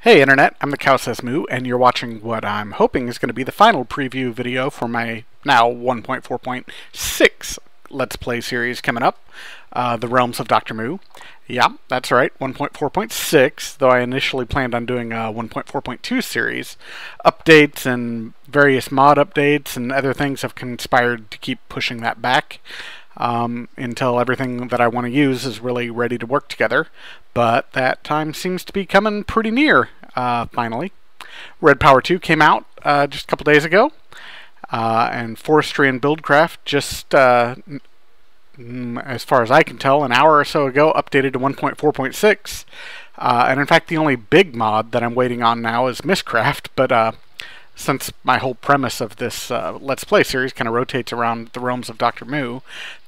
Hey Internet, I'm the Cow Says Moo, and you're watching what I'm hoping is going to be the final preview video for my now 1.4.6 Let's Play series coming up, The Realms of Dr. Moo. Yeah, that's right, 1.4.6, though I initially planned on doing a 1.4.2 series. Updates and various mod updates and other things have conspired to keep pushing that back until everything that I want to use is really ready to work together. But that time seems to be coming pretty near, finally. Red Power 2 came out just a couple days ago, and Forestry and Buildcraft just, as far as I can tell, an hour or so ago updated to 1.4.6. And in fact, the only big mod that I'm waiting on now is Mistcraft, but since my whole premise of this Let's Play series kind of rotates around the realms of Dr. Moo,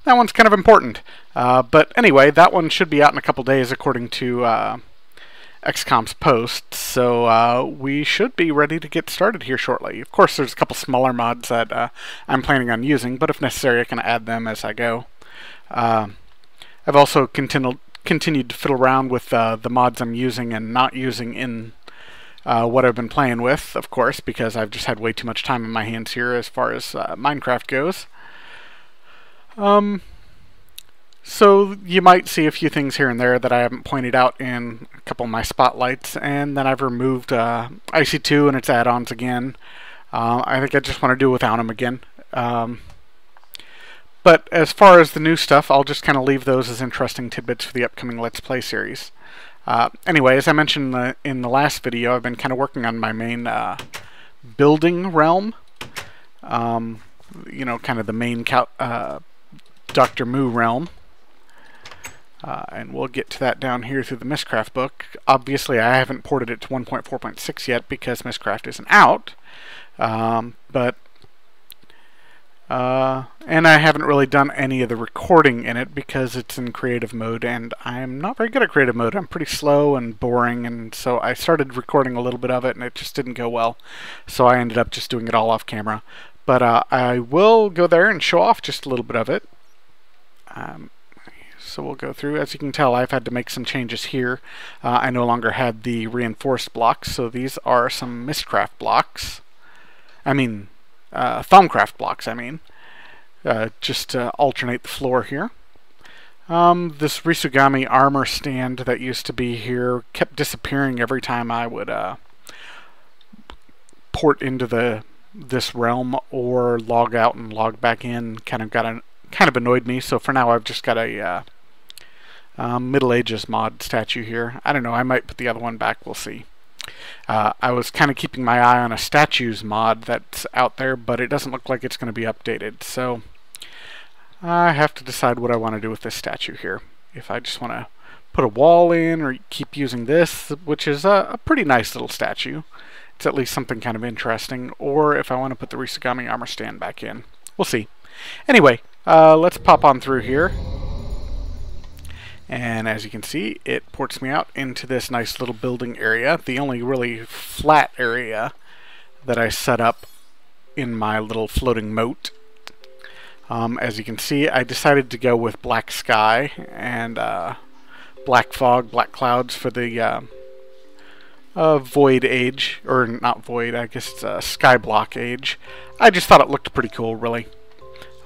that one's kind of important. But anyway, that one should be out in a couple days according to XCOM's post, so we should be ready to get started here shortly. Of course, there's a couple smaller mods that I'm planning on using, but if necessary I can add them as I go. I've also continued to fiddle around with the mods I'm using and not using in what I've been playing with, of course, because I've just had way too much time in my hands here as far as Minecraft goes. So you might see a few things here and there that I haven't pointed out in a couple of my spotlights, and then I've removed IC2 and its add-ons again. I think I just want to do without them again. But as far as the new stuff, I'll just kind of leave those as interesting tidbits for the upcoming Let's Play series. Anyway, as I mentioned in the last video, I've been kind of working on my main building realm. You know, kind of the main Dr. Moo realm. And we'll get to that down here through the Mistcraft book. Obviously, I haven't ported it to 1.4.6 yet because Mistcraft isn't out. And I haven't really done any of the recording in it because it's in creative mode, and I'm not very good at creative mode. I'm pretty slow and boring, and so I started recording a little bit of it, and it just didn't go well. So I ended up just doing it all off camera. But I will go there and show off just a little bit of it. So we'll go through. As you can tell, I've had to make some changes here. I no longer had the reinforced blocks, so these are some Mistcraft blocks. I mean, Thaumcraft blocks, I mean. Just to alternate the floor here. This Risugami armor stand that used to be here kept disappearing every time I would port into this realm or log out and log back in. Kind of annoyed me, so for now I've just got a Middle Ages mod statue here. I don't know, I might put the other one back, we'll see. I was kind of keeping my eye on a statues mod that's out there, but it doesn't look like it's going to be updated, so I have to decide what I want to do with this statue here. If I just want to put a wall in or keep using this, which is a pretty nice little statue. It's at least something kind of interesting, or if I want to put the Risugami armor stand back in. We'll see. Anyway, let's pop on through here. And as you can see, it ports me out into this nice little building area, the only really flat area that I set up in my little floating moat. As you can see, I decided to go with black sky and black fog, black clouds for the void age, or not void, I guess it's skyblock age. I just thought it looked pretty cool, really.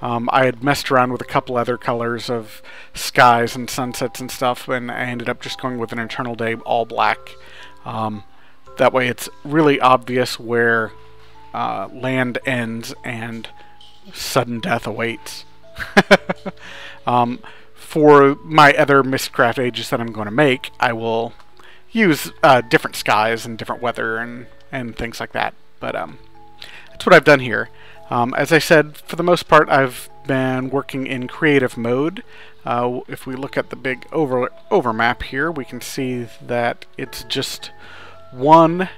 I had messed around with a couple other colors of skies and sunsets and stuff, and I ended up just going with an eternal day all black. That way it's really obvious where land ends and sudden death awaits. For my other Mistcraft ages that I'm going to make, I will use different skies and different weather and things like that. But that's what I've done here. As I said, for the most part, I've been working in creative mode. If we look at the big over map here, we can see that it's just one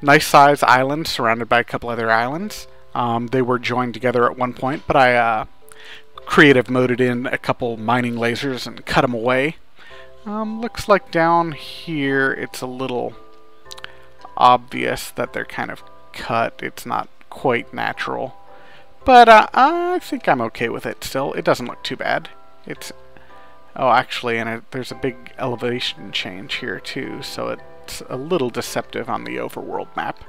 nice size island surrounded by a couple other islands. They were joined together at one point, but I creative moded in a couple mining lasers and cut them away. Looks like down here it's a little obvious that they're kind of cut. It's not quite natural. But I think I'm okay with it still. It doesn't look too bad. It's... Oh, actually, and there's a big elevation change here, too, so it it's a little deceptive on the overworld map.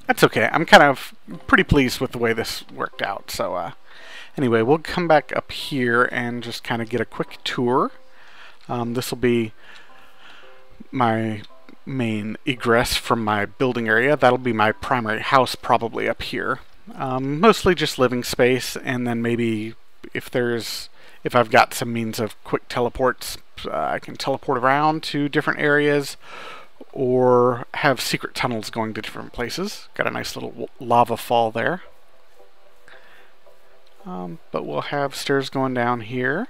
That's okay. I'm kind of pretty pleased with the way this worked out. So anyway, we'll come back up here and just kind of get a quick tour. This will be my main egress from my building area. That'll be my primary house probably up here. Mostly just living space, and then maybe if I've got some means of quick teleports, I can teleport around to different areas or have secret tunnels going to different places. Got a nice little lava fall there. But we'll have stairs going down here.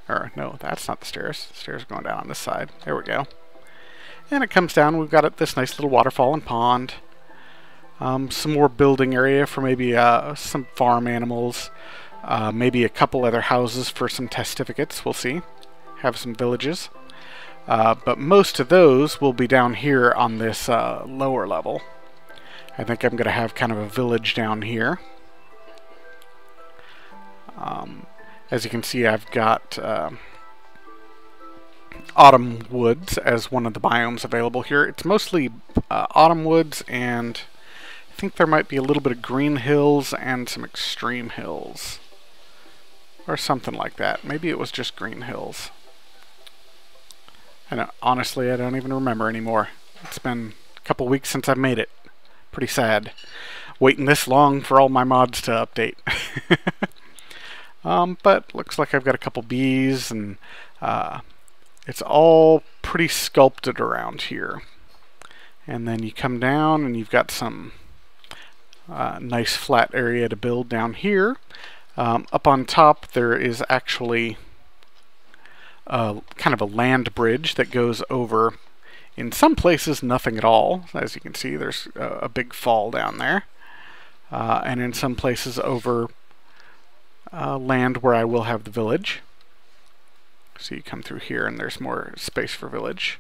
Or no, that's not the stairs. The stairs are going down on this side. There we go. And it comes down. We've got this nice little waterfall and pond. Some more building area for maybe some farm animals. Maybe a couple other houses for some test certificates. We'll see. Have some villages. But most of those will be down here on this lower level. I think I'm going to have kind of a village down here. As you can see, I've got autumn woods as one of the biomes available here. It's mostly autumn woods, and I think there might be a little bit of green hills and some extreme hills. Or something like that. Maybe it was just green hills. Honestly, I don't even remember anymore. It's been a couple weeks since I've made it. Pretty sad. Waiting this long for all my mods to update. But looks like I've got a couple bees, and it's all pretty sculpted around here. And then you come down and you've got some nice flat area to build down here. Up on top there is actually kind of a land bridge that goes over, in some places, nothing at all. As you can see, there's a big fall down there. And in some places over land where I will have the village. So you come through here and there's more space for village.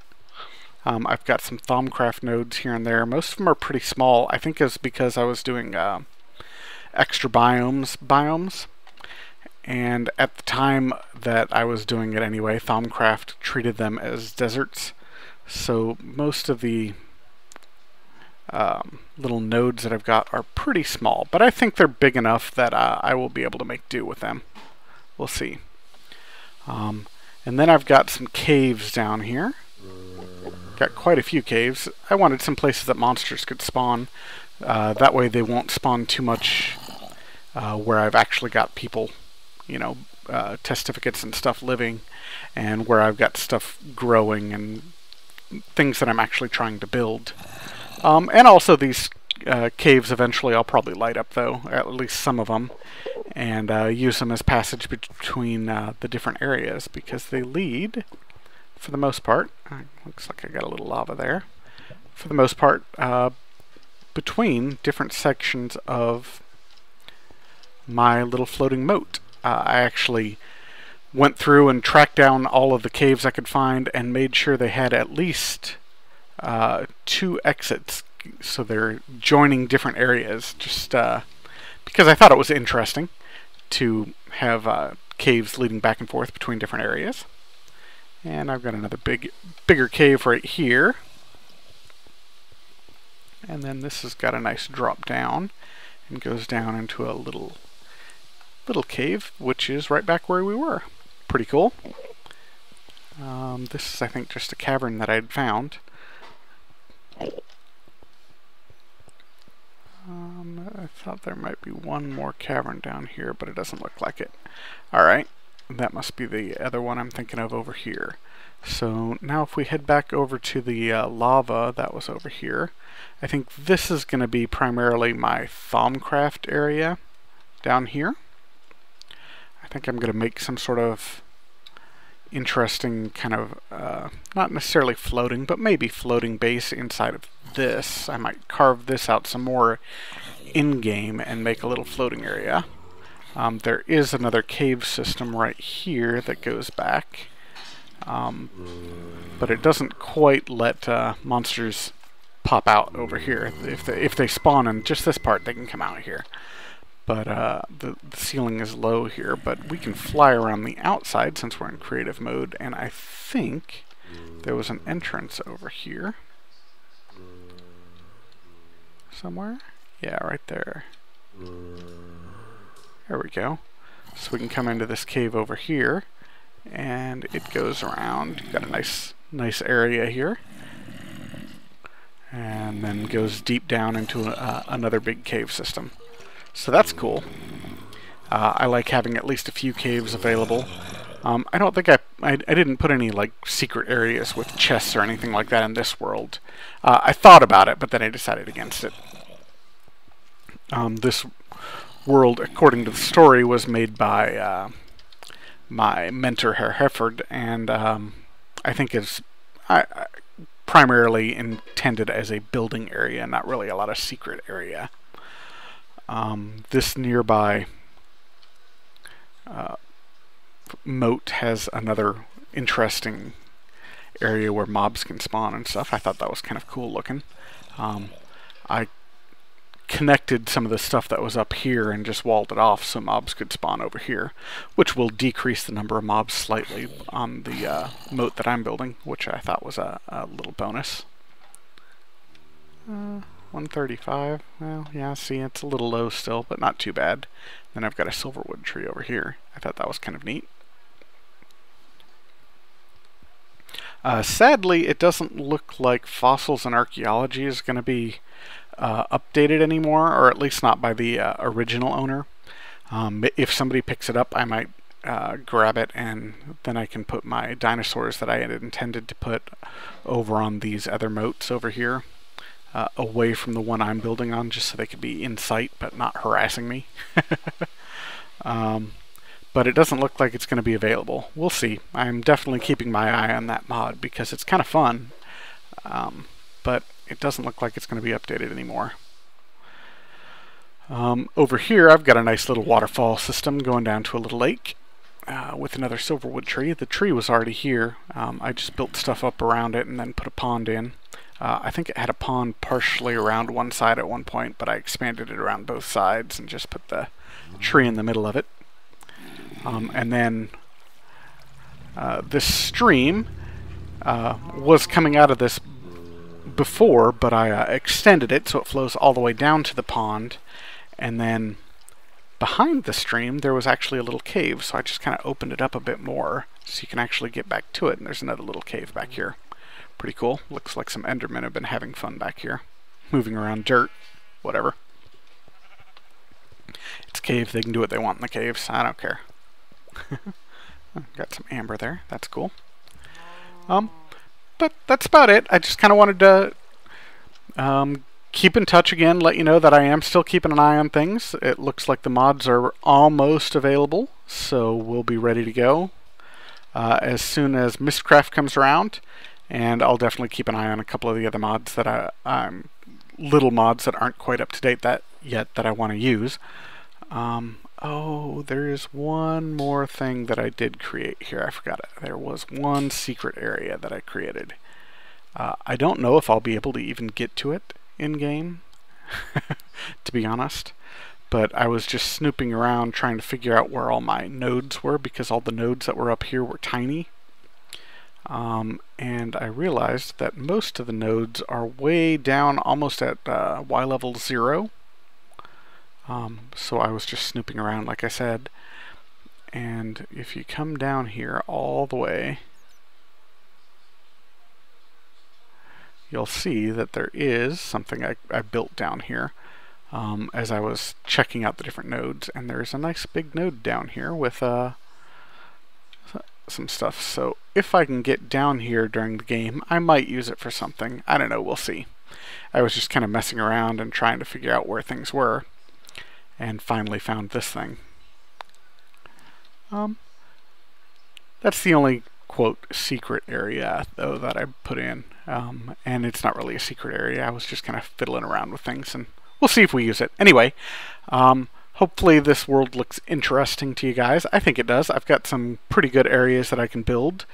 I've got some Thaumcraft nodes here and there. Most of them are pretty small. I think it's because I was doing extra biomes. And at the time that I was doing it anyway, Thaumcraft treated them as deserts. So most of the little nodes that I've got are pretty small. But I think they're big enough that I will be able to make do with them. We'll see. And then I've got some caves down here. Got quite a few caves. I wanted some places that monsters could spawn. That way they won't spawn too much where I've actually got people, you know, test certificates and stuff living, and where I've got stuff growing and things that I'm actually trying to build. And also these caves eventually I'll probably light up, though, at least some of them, and use them as passage between the different areas, because they lead, for the most part, looks like I got a little lava there, for the most part, between different sections of my little floating moat. I actually went through and tracked down all of the caves I could find and made sure they had at least 2 exits, so they're joining different areas, just because I thought it was interesting to have caves leading back and forth between different areas. And I've got another bigger cave right here. And then this has got a nice drop down and goes down into a little cave, which is right back where we were. Pretty cool. This is, I think, just a cavern that I'd found. I thought there might be one more cavern down here, but it doesn't look like it. Alright, that must be the other one I'm thinking of over here. So now if we head back over to the lava that was over here, I think this is going to be primarily my Thaumcraft area down here. I think I'm going to make some sort of interesting kind of, not necessarily floating, but maybe floating base inside of this. I might carve this out some more in-game and make a little floating area. There is another cave system right here that goes back, but it doesn't quite let monsters pop out over here. If they spawn in just this part, they can come out here. But the ceiling is low here, but we can fly around the outside since we're in creative mode, and I think there was an entrance over here somewhere. Yeah, right there. There we go. So we can come into this cave over here, and it goes around. Got a nice area here, and then goes deep down into another big cave system. So that's cool. I like having at least a few caves available. I don't think I didn't put any like secret areas with chests or anything like that in this world. I thought about it, but then I decided against it. This world, according to the story, was made by my mentor, Herr Hefford, and I think is primarily intended as a building area, not really a lot of secret area. This nearby moat has another interesting area where mobs can spawn and stuff. I thought that was kind of cool looking. I connected some of the stuff that was up here and just walled it off so mobs could spawn over here, which will decrease the number of mobs slightly on the moat that I'm building, which I thought was a little bonus. 135. Well, yeah, see, it's a little low still, but not too bad. Then I've got a silverwood tree over here. I thought that was kind of neat. Sadly, it doesn't look like fossils and archaeology is going to be updated anymore, or at least not by the original owner. If somebody picks it up, I might grab it, and then I can put my dinosaurs that I had intended to put over on these other moats over here, away from the one I'm building on, just so they could be in sight but not harassing me. But it doesn't look like it's going to be available. We'll see. I'm definitely keeping my eye on that mod because it's kind of fun, but it doesn't look like it's going to be updated anymore. Over here I've got a nice little waterfall system going down to a little lake with another silverwood tree. The tree was already here. I just built stuff up around it and then put a pond in. I think it had a pond partially around one side at one point, but I expanded it around both sides and just put the tree in the middle of it. And then this stream was coming out of this before, but I extended it so it flows all the way down to the pond, and then behind the stream there was actually a little cave, so I just kind of opened it up a bit more so you can actually get back to it, and there's another little cave back here. Pretty cool. Looks like some Endermen have been having fun back here, moving around dirt, whatever. It's a cave, they can do what they want in the caves, I don't care. Got some amber there, that's cool. But that's about it. I just kind of wanted to keep in touch again, let you know that I am still keeping an eye on things. It looks like the mods are almost available, so we'll be ready to go as soon as Mistcraft comes around, and I'll definitely keep an eye on a couple of the other mods that little mods that aren't quite up to date yet that I want to use. Oh, there is one more thing that I did create here. I forgot it. There was one secret area that I created. I don't know if I'll be able to even get to it in-game, to be honest. But I was just snooping around trying to figure out where all my nodes were, because all the nodes that were up here were tiny. And I realized that most of the nodes are way down, almost at Y level 0. So I was just snooping around, like I said, and if you come down here all the way, you'll see that there is something I built down here as I was checking out the different nodes, and there's a nice big node down here with some stuff. So if I can get down here during the game, I might use it for something. I don't know, we'll see. I was just kind of messing around and trying to figure out where things were, and finally found this thing. That's the only, quote, secret area, though, that I put in. And it's not really a secret area. I was just kind of fiddling around with things, and we'll see if we use it. Anyway, hopefully this world looks interesting to you guys. I think it does. I've got some pretty good areas that I can build,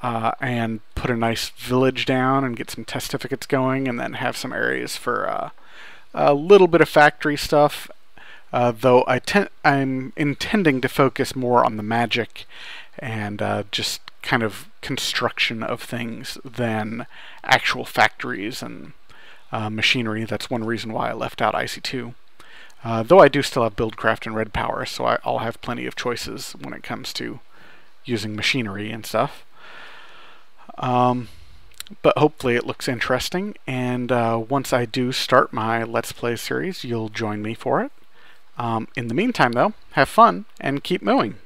and put a nice village down and get some testificates going, and then have some areas for a little bit of factory stuff. Though I'm intending to focus more on the magic and just kind of construction of things than actual factories and machinery. That's one reason why I left out IC2. Though I do still have Buildcraft and Red Power, so I'll have plenty of choices when it comes to using machinery and stuff. But hopefully it looks interesting, and once I do start my Let's Play series, you'll join me for it. In the meantime, though, have fun and keep mooing.